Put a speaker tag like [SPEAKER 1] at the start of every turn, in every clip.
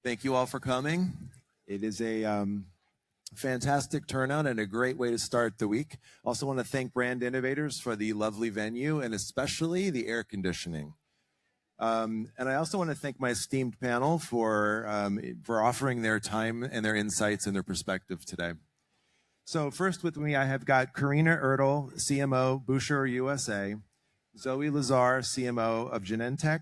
[SPEAKER 1] Thank you all for coming. It is a fantastic turnout and a great way to start the week. Also want to thank Brand Innovators for the lovely venue and especially the air conditioning. And I also want to thank my esteemed panel for offering their time and their insights and their perspective today. So first with me, I have got Carina Ertl, CMO, Bucherer USA, Zoe Lazarre, CMO of Genentech,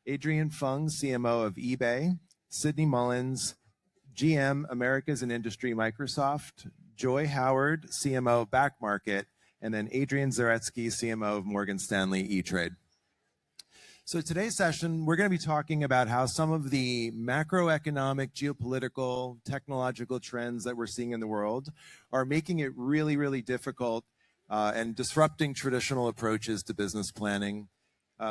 [SPEAKER 1] Adrian Fung, CMO of eBay, Sydne Mullings, GM, Americas and Industry, Microsoft, Joy Howard, CMO, Back Market, and then Adrian Zaretsky, CMO of Morgan Stanley E-Trade. So today's session, we're going to be talking about how some of the macroeconomic, geopolitical, technological trends that we're seeing in the world are making it really, really difficult and disrupting traditional approaches to business planning,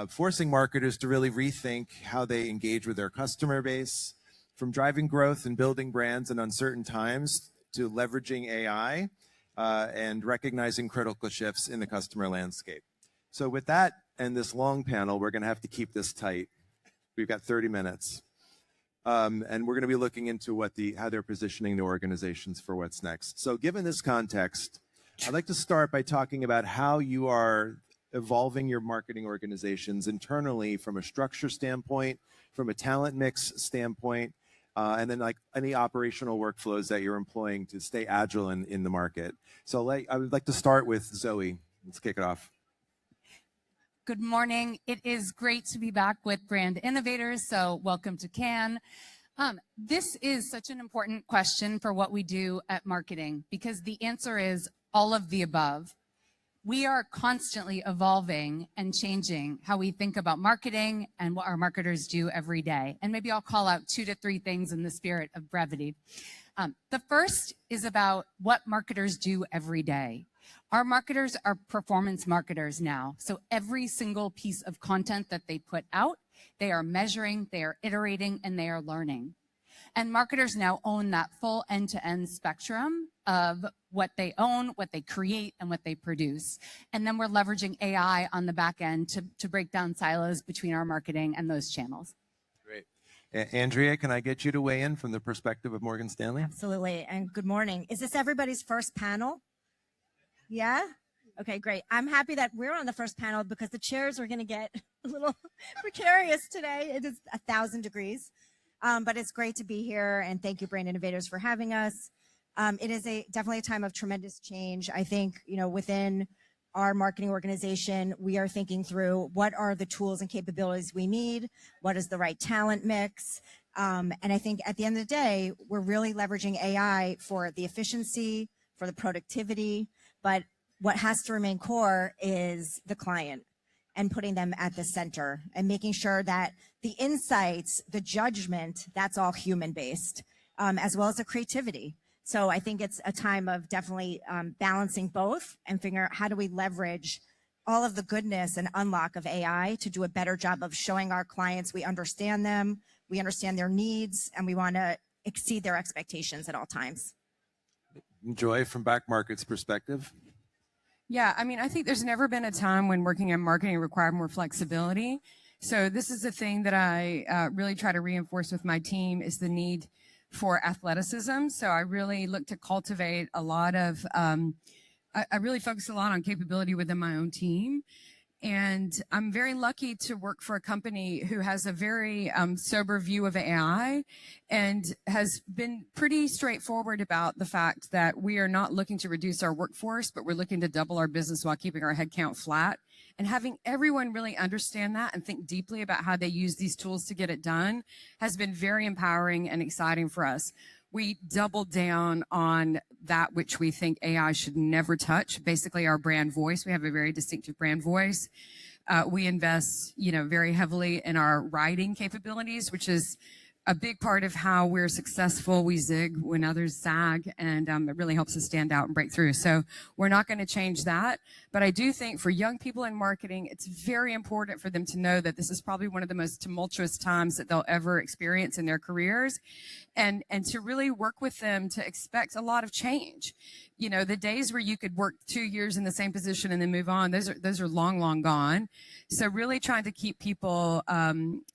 [SPEAKER 1] forcing marketers to really rethink how they engage with their customer base, from driving growth and building brands in uncertain times to leveraging AI and recognizing critical shifts in the customer landscape. So with that and this long panel, we're going to have to keep this tight. We've got 30 minutes. And we're going to be looking into how they're positioning the organizations for what's next. So given this context, I'd like to start by talking about how you are evolving your marketing organizations internally from a structure standpoint, from a talent mix standpoint, and then like any operational workflows that you're employing to stay agile in the market. So I would like to start with Zoe. Let's kick it off.
[SPEAKER 2] Good morning. It is great to be back with Brand Innovators, so welcome to Cannes. This is such an important question for what we do at marketing because the answer is all of the above. We are constantly evolving and changing how we think about marketing and what our marketers do every day. And maybe I'll call out 2 to 3 things in the spirit of brevity. The first is about what marketers do every day. Our marketers are performance marketers now. So every single piece of content that they put out, they are measuring, they are iterating, and they are learning. And marketers now own that full end-to-end spectrum of what they own, what they create, and what they produce. And then we're leveraging AI on the back end to break down silos between our marketing and those channels.
[SPEAKER 1] Great. Andrea, can I get you to weigh in from the perspective of Morgan Stanley?
[SPEAKER 3] Absolutely, and good morning. Is this everybody's first panel? Yeah? Okay, great. I'm happy that we're on the first panel because the chairs are gonna get a little precarious today. It is 1,000 degrees. But it's great to be here, and thank you, Brand Innovators, for having us. It is definitely a time of tremendous change. I think, within our marketing organization, we are thinking through what are the tools and capabilities we need, what is the right talent mix, and I think at the end of the day, we're really leveraging AI for the efficiency, for the productivity, but what has to remain core is the client and putting them at the center and making sure that the insights, the judgment, that's all human-based, as well as the creativity. So I think it's a time of definitely balancing both and figuring out how do we leverage all of the goodness and unlock of AI to do a better job of showing our clients we understand them, we understand their needs, and we want to exceed their expectations at all times.
[SPEAKER 1] Joy, from Back Market's perspective.
[SPEAKER 4] Yeah, I mean, I think there's never been a time when working in marketing required more flexibility. So this is the thing that I really try to reinforce with my team is the need for athleticism. So I really look to cultivate a lot of, I really focus a lot on capability within my own team. And I'm very lucky to work for a company who has a very sober view of AI and has been pretty straightforward about the fact that we are not looking to reduce our workforce, but we're looking to double our business while keeping our headcount flat. And having everyone really understand that and think deeply about how they use these tools to get it done has been very empowering and exciting for us. We doubled down on that which we think AI should never touch, basically our brand voice. We have a very distinctive brand voice. We invest, very heavily in our writing capabilities, which is a big part of how we're successful. We zig when others sag, and it really helps us stand out and break through. So we're not going to change that. But I do think for young people in marketing, it's very important for them to know that this is probably one of the most tumultuous times that they'll ever experience in their careers, and to really work with them to expect a lot of change. You know, the days where you could work 2 years in the same position and then move on, those are long, long gone. So really trying to keep people,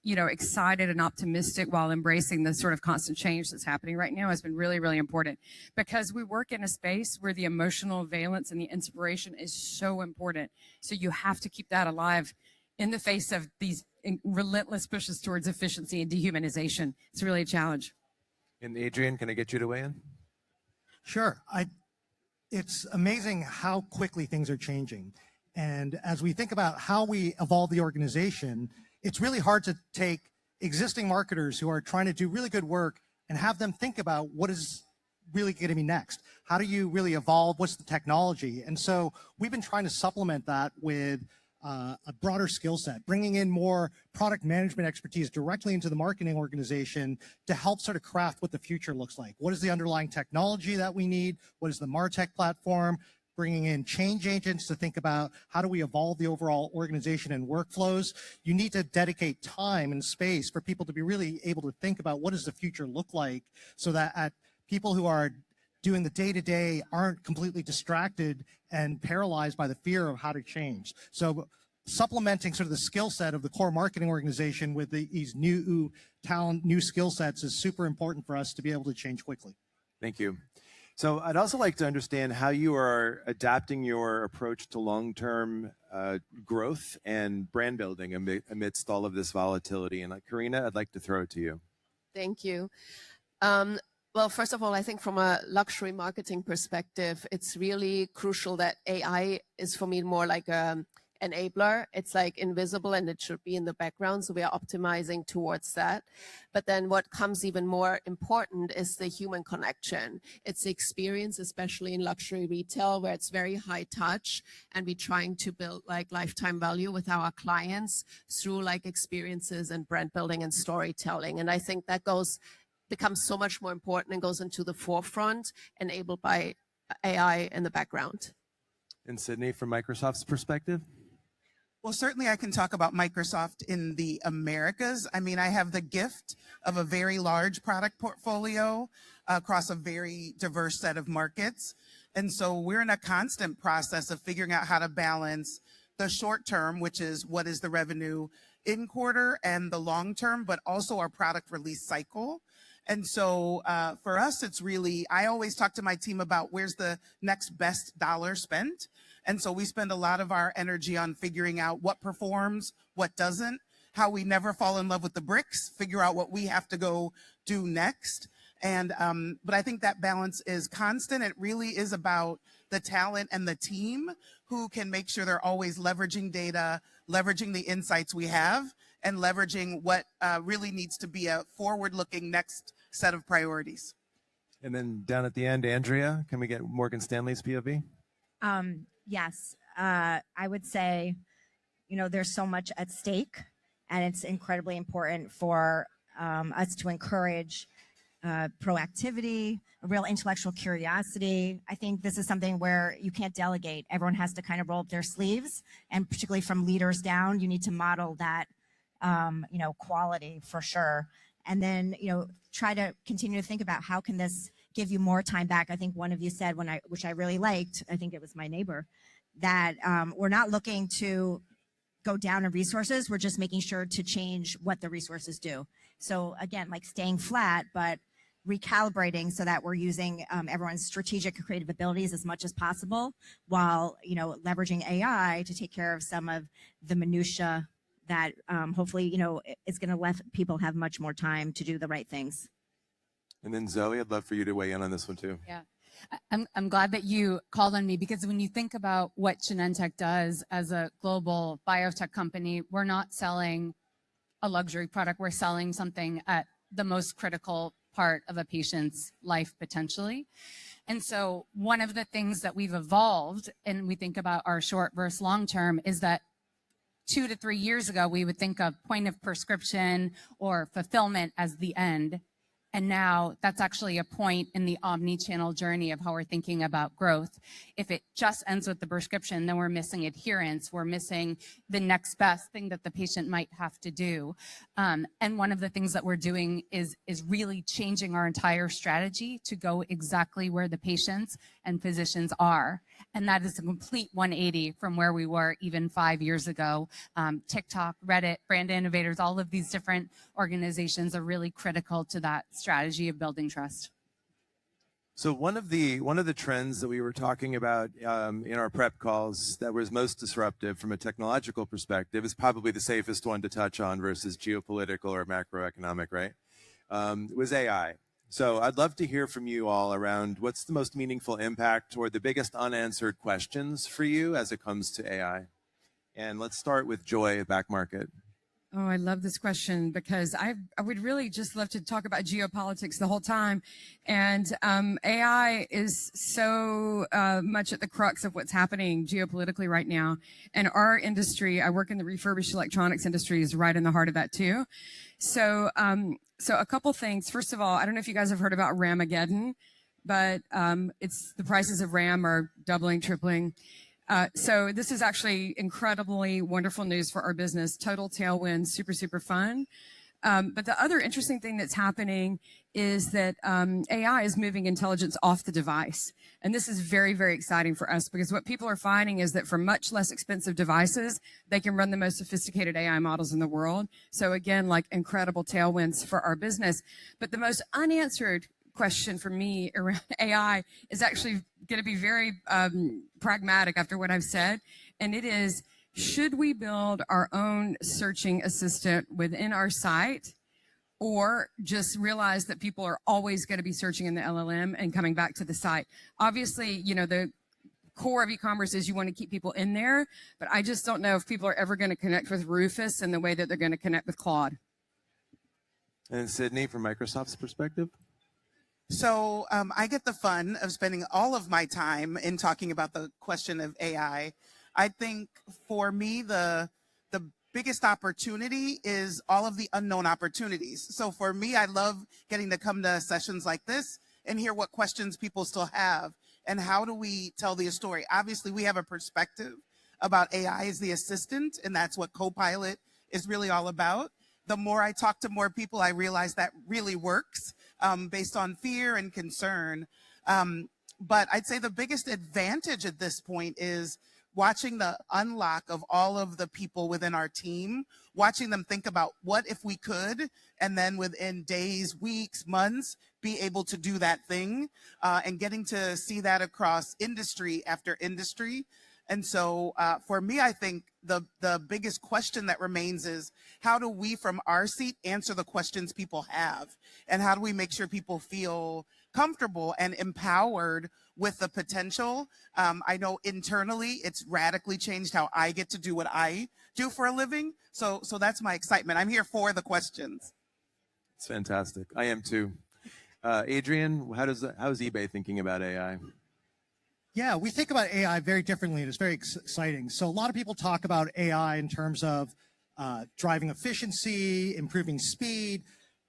[SPEAKER 4] you know, excited and optimistic while embracing the sort of constant change that's happening right now has been really, really important, because we work in a space where the emotional valence and the inspiration is so important. So you have to keep that alive in the face of these relentless pushes towards efficiency and dehumanization. It's really a challenge.
[SPEAKER 1] And Adrian, can I get you to weigh in?
[SPEAKER 5] Sure. It's amazing how quickly things are changing. And as we think about how we evolve the organization, it's really hard to take existing marketers who are trying to do really good work and have them think about what is really going to be next. How do you really evolve? What's the technology? And so we've been trying to supplement that with a broader skill set, bringing in more product management expertise directly into the marketing organization to help sort of craft what the future looks like. What is the underlying technology that we need? What is the MarTech platform? Bringing in change agents to think about how do we evolve the overall organization and workflows. You need to dedicate time and space for people to be really able to think about what does the future look like, so that people who are doing the day-to-day aren't completely distracted and paralyzed by the fear of how to change. So supplementing sort of the skill set of the core marketing organization with these new talent, new skill sets is super important for us to be able to change quickly.
[SPEAKER 1] Thank you. So I'd also like to understand how you are adapting your approach to long-term growth and brand building amidst all of this volatility. And Carina, I'd like to throw it to you.
[SPEAKER 6] Thank you. Well, first of all, I think from a luxury marketing perspective, it's really crucial that AI is, for me, more like an enabler. It's like invisible and it should be in the background. So we are optimizing towards that. But then what comes even more important is the human connection. It's the experience, especially in luxury retail, where it's very high touch, and we're trying to build like lifetime value with our clients through like experiences and brand building and storytelling. And I think that becomes so much more important and goes into the forefront, enabled by AI in the background.
[SPEAKER 1] And Sydney, from Microsoft's perspective?
[SPEAKER 7] Well, certainly I can talk about Microsoft in the Americas. I mean, I have the gift of a very large product portfolio across a very diverse set of markets. And so we're in a constant process of figuring out how to balance the short term, which is what is the revenue in quarter, and the long term, but also our product release cycle. And so for us, it's really, I always talk to my team about where's the next best dollar spent. And so we spend a lot of our energy on figuring out what performs, what doesn't, how we never fall in love with the bricks, figure out what we have to go do next. And but I think that balance is constant. It really is about the talent and the team who can make sure they're always leveraging data, leveraging the insights we have, and leveraging what really needs to be a forward-looking next set of priorities.
[SPEAKER 1] And then down at the end, Andrea, can we get Morgan Stanley's POV?
[SPEAKER 3] Yes, I would say, you know, there's so much at stake, and it's incredibly important for us to encourage proactivity, a real intellectual curiosity. I think this is something where you can't delegate. Everyone has to kind of roll up their sleeves, and particularly from leaders down, you need to model that, you know, quality for sure. And then, you know, try to continue to think about how can this give you more time back. I think one of you said, which I really liked, I think it was my neighbor, that we're not looking to go down in resources. We're just making sure to change what the resources do. So again, like staying flat, but recalibrating so that we're using everyone's strategic and creative abilities as much as possible, while, you know, leveraging AI to take care of some of the minutia that hopefully, you know, is going to let people have much more time to do the right things.
[SPEAKER 1] And then Zoe, I'd love for you to weigh in on this one too.
[SPEAKER 2] Yeah, I'm glad that you called on me, because when you think about what Genentech does as a global biotech company, we're not selling a luxury product. We're selling something at the most critical part of a patient's life potentially. And so one of the things that we've evolved, and we think about our short versus long term, is that 2 to 3 years ago, we would think of point of prescription or fulfillment as the end. And now that's actually a point in the omni-channel journey of how we're thinking about growth. If it just ends with the prescription, then we're missing adherence. We're missing the next best thing that the patient might have to do. And one of the things that we're doing is really changing our entire strategy to go exactly where the patients and physicians are. And that is a complete 180 from where we were even 5 years ago. TikTok, Reddit, Brand Innovators, all of these different organizations are really critical to that strategy of building trust.
[SPEAKER 1] So one of the trends that we were talking about in our prep calls that was most disruptive from a technological perspective is probably the safest one to touch on versus geopolitical or macroeconomic, right? Was AI. So I'd love to hear from you all around what's the most meaningful impact or the biggest unanswered questions for you as it comes to AI. And let's start with Joy, back market.
[SPEAKER 4] Oh, I love this question because I would really just love to talk about geopolitics the whole time. And AI is so much at the crux of what's happening geopolitically right now. And our industry, I work in the refurbished electronics industry, is right in the heart of that too. So, so a couple things. First of all, I don't know if you guys have heard about Ramageddon, but it's the prices of RAM are doubling, tripling. So this is actually incredibly wonderful news for our business. Total tailwind, super, super fun. But the other interesting thing that's happening is that AI is moving intelligence off the device. And this is very, very exciting for us because what people are finding is that for much less expensive devices, they can run the most sophisticated AI models in the world. So again, like incredible tailwinds for our business. But the most unanswered question for me around AI is actually going to be very pragmatic after what I've said. And it is, should we build our own searching assistant within our site or just realize that people are always going to be searching in the LLM and coming back to the site? Obviously, you know, the core of e-commerce is you want to keep people in there, but I just don't know if people are ever going to connect with Rufus in the way that they're going to connect with Claude.
[SPEAKER 1] And Sydney, from Microsoft's perspective?
[SPEAKER 7] So I get the fun of spending all of my time in talking about the question of AI. I think for me, the biggest opportunity is all of the unknown opportunities. So for me, I love getting to come to sessions like this and hear what questions people still have and how do we tell the story. Obviously, we have a perspective about AI as the assistant, and that's what Copilot is really all about. The more I talk to more people, I realize that really works based on fear and concern. But I'd say the biggest advantage at this point is watching the unlock of all of the people within our team, watching them think about what if we could, and then within days, weeks, months, be able to do that thing, and getting to see that across industry after industry. And so for me, I think the biggest question that remains is how do we from our seat answer the questions people have? And how do we make sure people feel comfortable and empowered with the potential? I know internally it's radically changed how I get to do what I do for a living. So that's my excitement. I'm here for the questions.
[SPEAKER 1] It's fantastic. I am too. Adrian, how's eBay thinking about AI?
[SPEAKER 5] Yeah, we think about AI very differently, and it's very exciting. So a lot of people talk about AI in terms of driving efficiency, improving speed,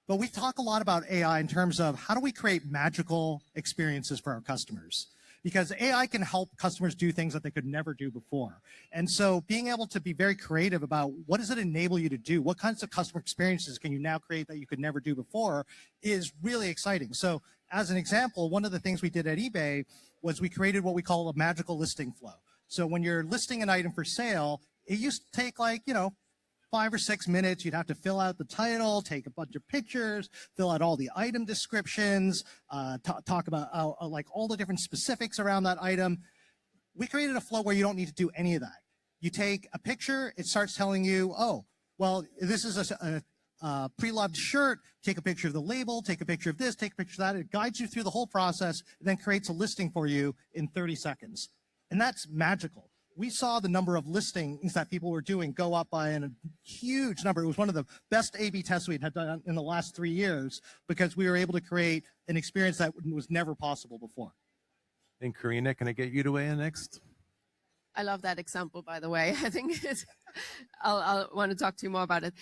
[SPEAKER 5] but we talk a lot about AI in terms of how do we create magical experiences for our customers? Because AI can help customers do things that they could never do before. And so being able to be very creative about what does it enable you to do? What kinds of customer experiences can you now create that you could never do before is really exciting. So as an example, one of the things we did at eBay was we created what we call a magical listing flow. So when you're listing an item for sale, it used to take 5 or 6 minutes. You'd have to fill out the title, take a bunch of pictures, fill out all the item descriptions, talk about all the different specifics around that item. We created a flow where you don't need to do any of that. You take a picture, it starts telling you, oh, well, this is a pre-loved shirt, take a picture of the label, take a picture of this, take a picture of that. It guides you through the whole process and then creates a listing for you in 30 seconds. And that's magical. We saw the number of listings that people were doing go up by a huge number. It was one of the best A/B tests we had done in the last 3 years because we were able to create an experience that was never possible before.
[SPEAKER 1] And Carina, can I get you to weigh in next?
[SPEAKER 6] I love that example, by the way. I think I'll want to talk to you more about it.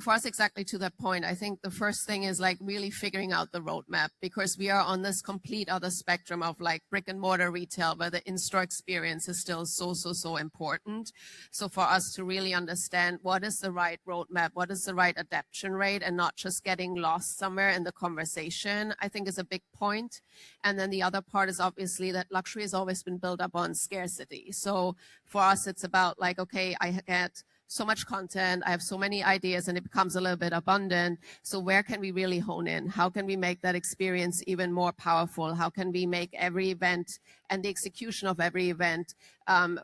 [SPEAKER 6] For us, exactly to that point, I think the first thing is like really figuring out the roadmap, because we are on this complete other spectrum of like brick and mortar retail, where the in-store experience is still so important. So for us to really understand what is the right roadmap, what is the right adoption rate, and not just getting lost somewhere in the conversation, I think is a big point. And then the other part is obviously that luxury has always been built up on scarcity. So for us, it's about like, okay, I get so much content, I have so many ideas, and it becomes a little bit abundant. So where can we really hone in? How can we make that experience even more powerful? How can we make every event and the execution of every event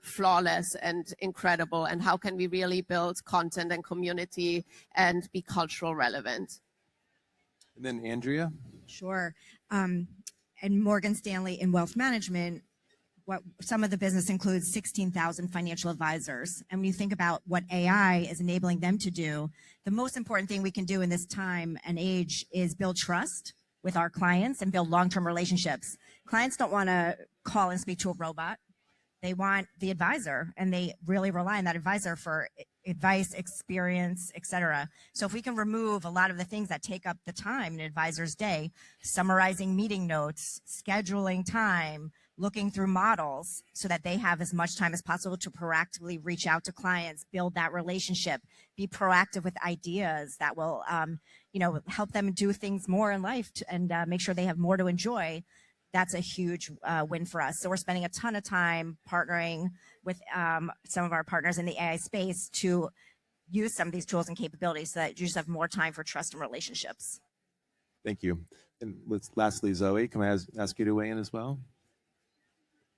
[SPEAKER 6] flawless and incredible? And how can we really build content and community and be cultural relevant?
[SPEAKER 1] And then Andrea.
[SPEAKER 3] Sure. And Morgan Stanley in wealth management, what some of the business includes 16,000 financial advisors. And when you think about what AI is enabling them to do, the most important thing we can do in this time and age is build trust with our clients and build long-term relationships. Clients don't want to call and speak to a robot. They want the advisor, and they really rely on that advisor for advice, experience, etc. So if we can remove a lot of the things that take up the time in an advisor's day, summarizing meeting notes, scheduling time, looking through models so that they have as much time as possible to proactively reach out to clients, build that relationship, be proactive with ideas that will, help them do things more in life and make sure they have more to enjoy. That's a huge win for us. So we're spending a ton of time partnering with some of our partners in the AI space to use some of these tools and capabilities so that you just have more time for trust and relationships.
[SPEAKER 1] Thank you. And lastly, Zoe, can I ask you to weigh in as well?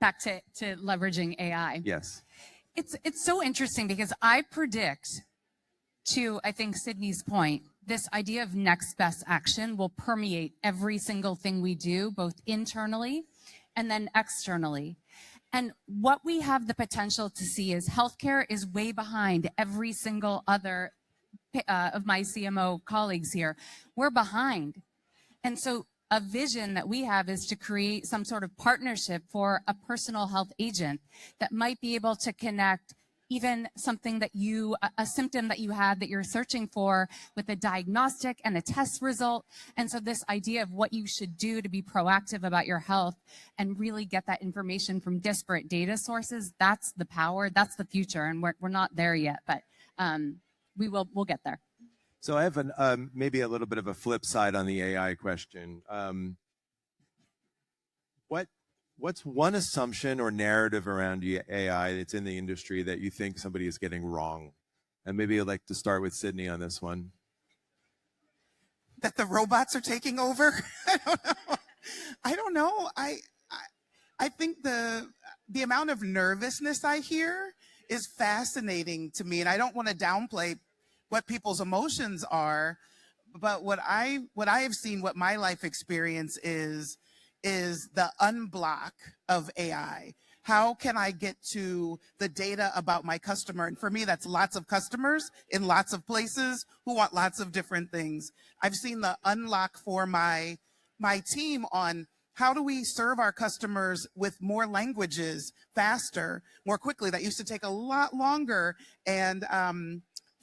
[SPEAKER 2] Back to leveraging AI.
[SPEAKER 1] Yes.
[SPEAKER 2] It's so interesting because I predict, to I think Sydney's point, this idea of next best action will permeate every single thing we do, both internally and then externally. And what we have the potential to see is healthcare is way behind every single other of my CMO colleagues here. We're behind. And so a vision that we have is to create some sort of partnership for a personal health agent that might be able to connect even something that a symptom that you had that you're searching for with a diagnostic and a test result. And so this idea of what you should do to be proactive about your health and really get that information from disparate data sources, that's the power, that's the future. And we're not there yet, but we'll get there.
[SPEAKER 1] So I have maybe a little bit of a flip side on the AI question. What's one assumption or narrative around AI that's in the industry that you think somebody is getting wrong? And maybe I'd like to start with Sydney on this one.
[SPEAKER 7] That the robots are taking over? I don't know. I think the amount of nervousness I hear is fascinating to me, and I don't want to downplay what people's emotions are, but what I have seen, what my life experience is the unblock of AI. How can I get to the data about my customer? And for me, that's lots of customers in lots of places who want lots of different things. I've seen the unlock for my team on how do we serve our customers with more languages faster, more quickly. That used to take a lot longer and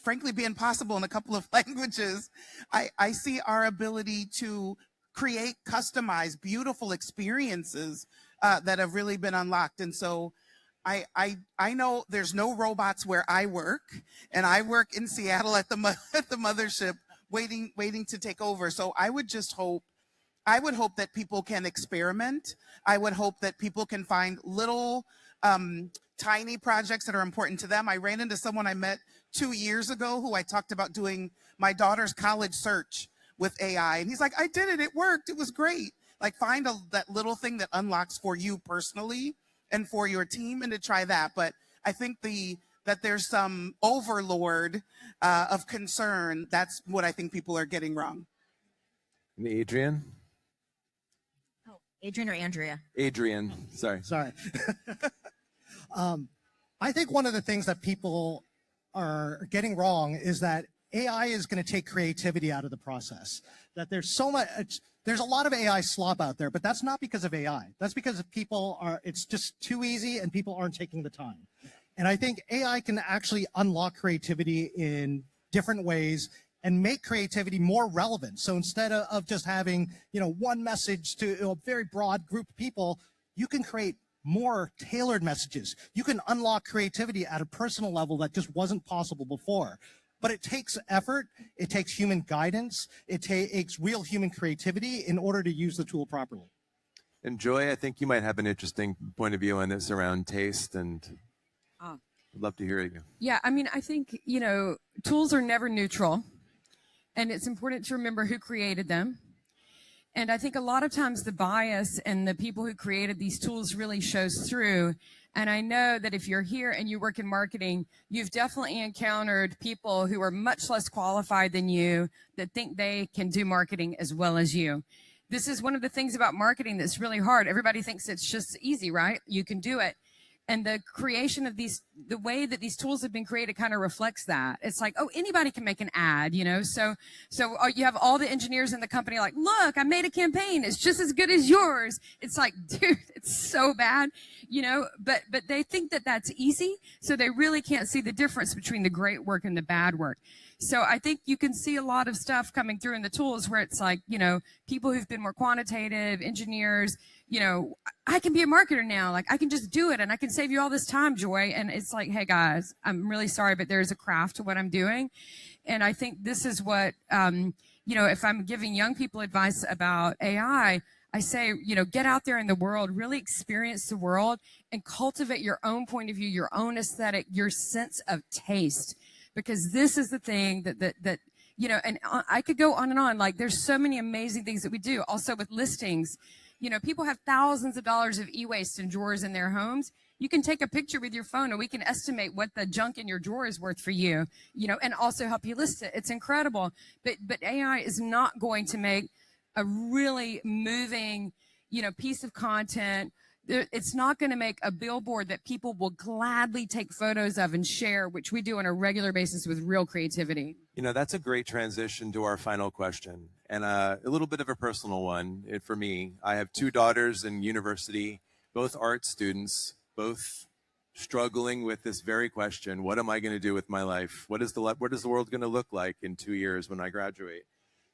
[SPEAKER 7] frankly be impossible in a couple of languages. I see our ability to create customized, beautiful experiences that have really been unlocked. And so I know there's no robots where I work, and I work in Seattle at the mothership waiting to take over. So I would hope that people can experiment. I would hope that people can find little tiny projects that are important to them. I ran into someone I met 2 years ago who I talked about doing my daughter's college search with AI. And he's like, I did it, it worked, it was great. Like find that little thing that unlocks for you personally and for your team, and to try that. But I think that there's some overlord of concern. That's what I think people are getting wrong.
[SPEAKER 1] And Adrian?
[SPEAKER 3] Oh, Adrian or Andrea?
[SPEAKER 1] Adrian, sorry.
[SPEAKER 5] Sorry. I think one of the things that people are getting wrong is that AI is going to take creativity out of the process. That there's a lot of AI slop out there, but that's not because of AI. That's because people it's just too easy and people aren't taking the time. And I think AI can actually unlock creativity in different ways and make creativity more relevant. So instead of just having, one message to a very broad group of people, you can create more tailored messages. You can unlock creativity at a personal level that just wasn't possible before. But it takes effort, it takes human guidance, it takes real human creativity in order to use the tool properly.
[SPEAKER 1] And Joy, I think you might have an interesting point of view on this around taste, and I'd love to hear you.
[SPEAKER 4] Yeah, I mean, I think, tools are never neutral, and it's important to remember who created them. And I think a lot of times the bias and the people who created these tools really shows through. And I know that if you're here and you work in marketing, you've definitely encountered people who are much less qualified than you that think they can do marketing as well as you. This is one of the things about marketing that's really hard. Everybody thinks it's just easy, right? You can do it. And the creation of the way that these tools have been created kind of reflects that. It's like, oh, anybody can make an ad, So you have all the engineers in the company like, look, I made a campaign. It's just as good as yours. It's like, dude, it's so bad, but they think that that's easy. So they really can't see the difference between the great work and the bad work. So I think you can see a lot of stuff coming through in the tools where it's like, people who've been more quantitative, engineers, I can be a marketer now. Like, I can just do it and I can save you all this time, Joy. And it's like, hey guys, I'm really sorry, but there's a craft to what I'm doing. And I think this is what, if I'm giving young people advice about AI, I say, get out there in the world, really experience the world and cultivate your own point of view, your own aesthetic, your sense of taste, because this is the thing that and I could go on and on. Like, there's so many amazing things that we do. Also with listings, people have thousands of dollars of e-waste in drawers in their homes. You can take a picture with your phone and we can estimate what the junk in your drawer is worth for you, and also help you list it. It's incredible. But AI is not going to make a really moving, piece of content. It's not going to make a billboard that people will gladly take photos of and share, which we do on a regular basis with real creativity.
[SPEAKER 1] That's a great transition to our final question, and a little bit of a personal one for me. I have two daughters in university, both art students, both struggling with this very question: what am I going to do with my life? What is the world going to look like in 2 years when I graduate?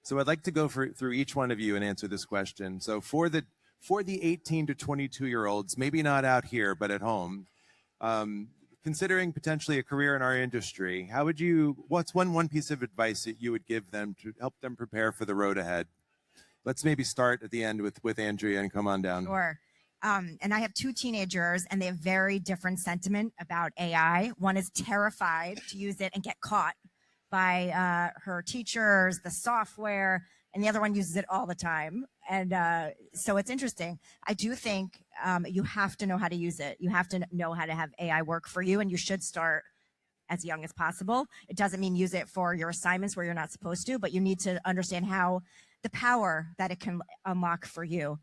[SPEAKER 1] So I'd like to go through each one of you and answer this question. So for the 18 to 22-year-olds, maybe not out here, but at home, considering potentially a career in our industry, what's one piece of advice that you would give them to help them prepare for the road ahead? Let's maybe start at the end with Andrea and come on down.
[SPEAKER 3] Sure. And I have two teenagers and they have very different sentiment about AI. One is terrified to use it and get caught by her teachers, the software, and the other one uses it all the time. And so it's interesting. I do think you have to know how to use it. You have to know how to have AI work for you, and you should start as young as possible. It doesn't mean use it for your assignments where you're not supposed to, but you need to understand the power that it can unlock for you.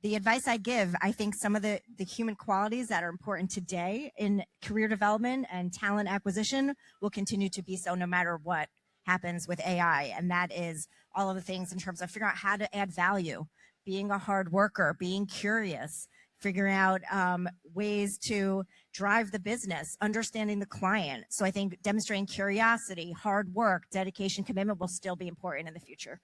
[SPEAKER 3] The advice I give, I think some of the human qualities that are important today in career development and talent acquisition will continue to be so no matter what happens with AI. And that is all of the things in terms of figuring out how to add value, being a hard worker, being curious, figuring out ways to drive the business, understanding the client. So I think demonstrating curiosity, hard work, dedication, commitment will still be important in the future.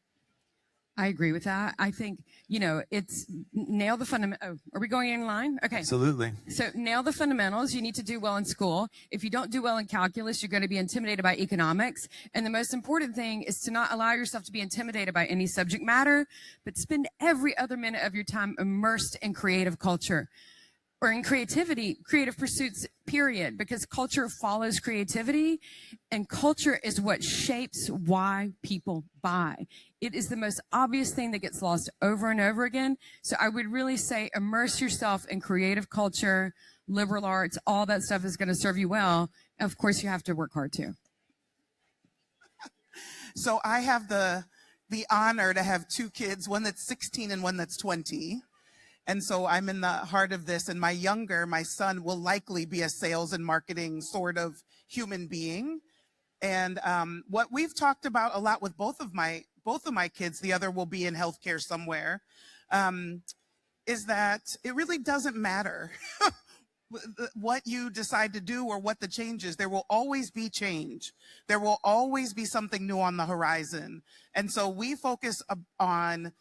[SPEAKER 4] I agree with that. I think, it's nail the fundamental. Oh, are we going in line? Okay.
[SPEAKER 1] Absolutely.
[SPEAKER 4] So nail the fundamentals. You need to do well in school. If you don't do well in calculus, you're going to be intimidated by economics. And the most important thing is to not allow yourself to be intimidated by any subject matter, but spend every other minute of your time immersed in creative culture. Or in creativity, creative pursuits, period, because culture follows creativity, and culture is what shapes why people buy. It is the most obvious thing that gets lost over and over again. So I would really say immerse yourself in creative culture, liberal arts, all that stuff is going to serve you well. Of course, you have to work hard too.
[SPEAKER 7] So I have the honor to have two kids, one that's 16 and one that's 20. And so I'm in the heart of this, and my son will likely be a sales and marketing sort of human being. And what we've talked about a lot with both of my kids, the other will be in healthcare somewhere, is that it really doesn't matter what you decide to do or what the change is. There will always be change. There will always be something new on the horizon. And so we focus on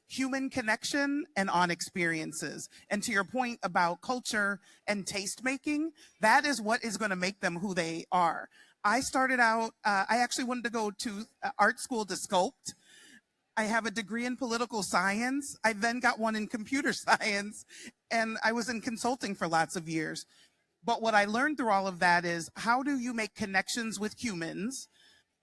[SPEAKER 7] human connection and on experiences. And to your point about culture and taste making, that is what is going to make them who they are. I started out, I actually wanted to go to art school to sculpt. I have a degree in political science. I then got one in computer science, and I was in consulting for lots of years. But what I learned through all of that is, how do you make connections with humans?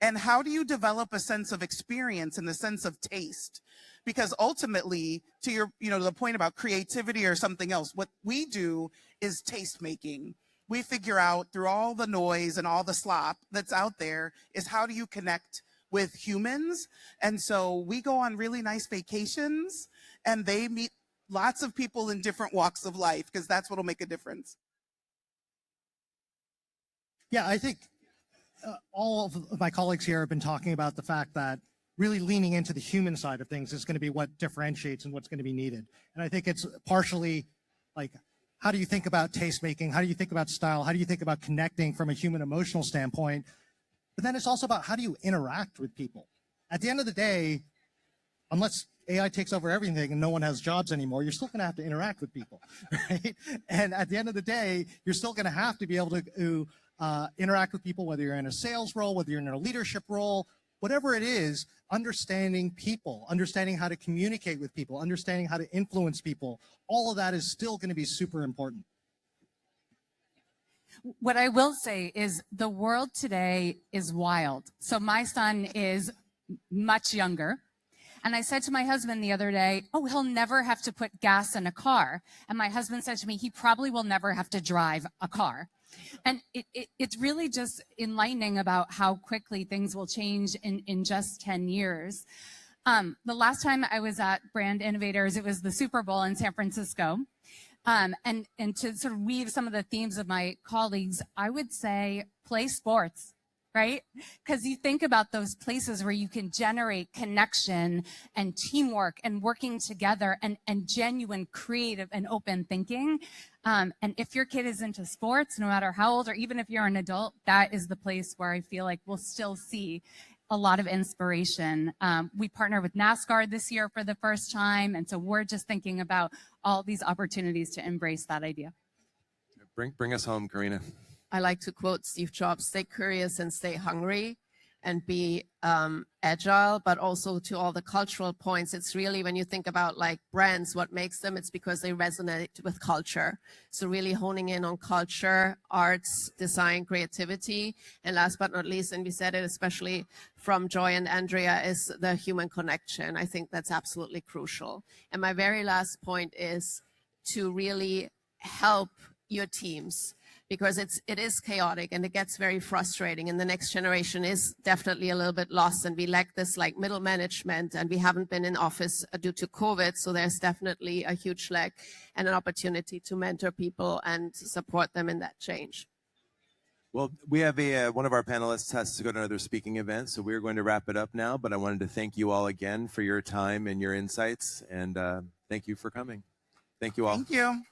[SPEAKER 7] And how do you develop a sense of experience and the sense of taste? Because ultimately, to your, the point about creativity or something else, what we do is taste making. We figure out through all the noise and all the slop that's out there is, how do you connect with humans? And so we go on really nice vacations, and they meet lots of people in different walks of life, because that's what'll make a difference.
[SPEAKER 5] Yeah, I think all of my colleagues here have been talking about the fact that really leaning into the human side of things is going to be what differentiates and what's going to be needed. And I think it's partially like, how do you think about taste making? How do you think about style? How do you think about connecting from a human emotional standpoint? But then it's also about, how do you interact with people? At the end of the day, unless AI takes over everything and no one has jobs anymore, you're still going to have to interact with people, right? And at the end of the day, you're still going to have to be able to interact with people, whether you're in a sales role, whether you're in a leadership role, whatever it is. Understanding people, understanding how to communicate with people, understanding how to influence people, all of that is still going to be super important.
[SPEAKER 2] What I will say is the world today is wild. So my son is much younger. And I said to my husband the other day, oh, he'll never have to put gas in a car. And my husband said to me, he probably will never have to drive a car. And it's really just enlightening about how quickly things will change in just 10 years. The last time I was at Brand Innovators, it was the Super Bowl in San Francisco. And to sort of weave some of the themes of my colleagues, I would say play sports, right? Because you think about those places where you can generate connection and teamwork and working together and genuine creative and open thinking. And if your kid is into sports, no matter how old, or even if you're an adult, that is the place where I feel like we'll still see a lot of inspiration. We partner with NASCAR this year for the first time. And so we're just thinking about all these opportunities to embrace that idea.
[SPEAKER 1] Bring us home, Carina.
[SPEAKER 6] I like to quote Steve Jobs: stay curious and stay hungry, and be agile, but also to all the cultural points. It's really, when you think about like brands, what makes them, it's because they resonate with culture. So really honing in on culture, arts, design, creativity. And last but not least, and we said it especially from Joy and Andrea, is the human connection. I think that's absolutely crucial. And my very last point is to really help your teams, because it is chaotic and it gets very frustrating, and the next generation is definitely a little bit lost, and we lack this like middle management, and we haven't been in office due to COVID. So there's definitely a huge lack and an opportunity to mentor people and support them in that change.
[SPEAKER 1] Well, we have one of our panelists has to go to another speaking event, so we're going to wrap it up now, but I wanted to thank you all again for your time and your insights, and thank you for coming. Thank you all.
[SPEAKER 7] Thank you.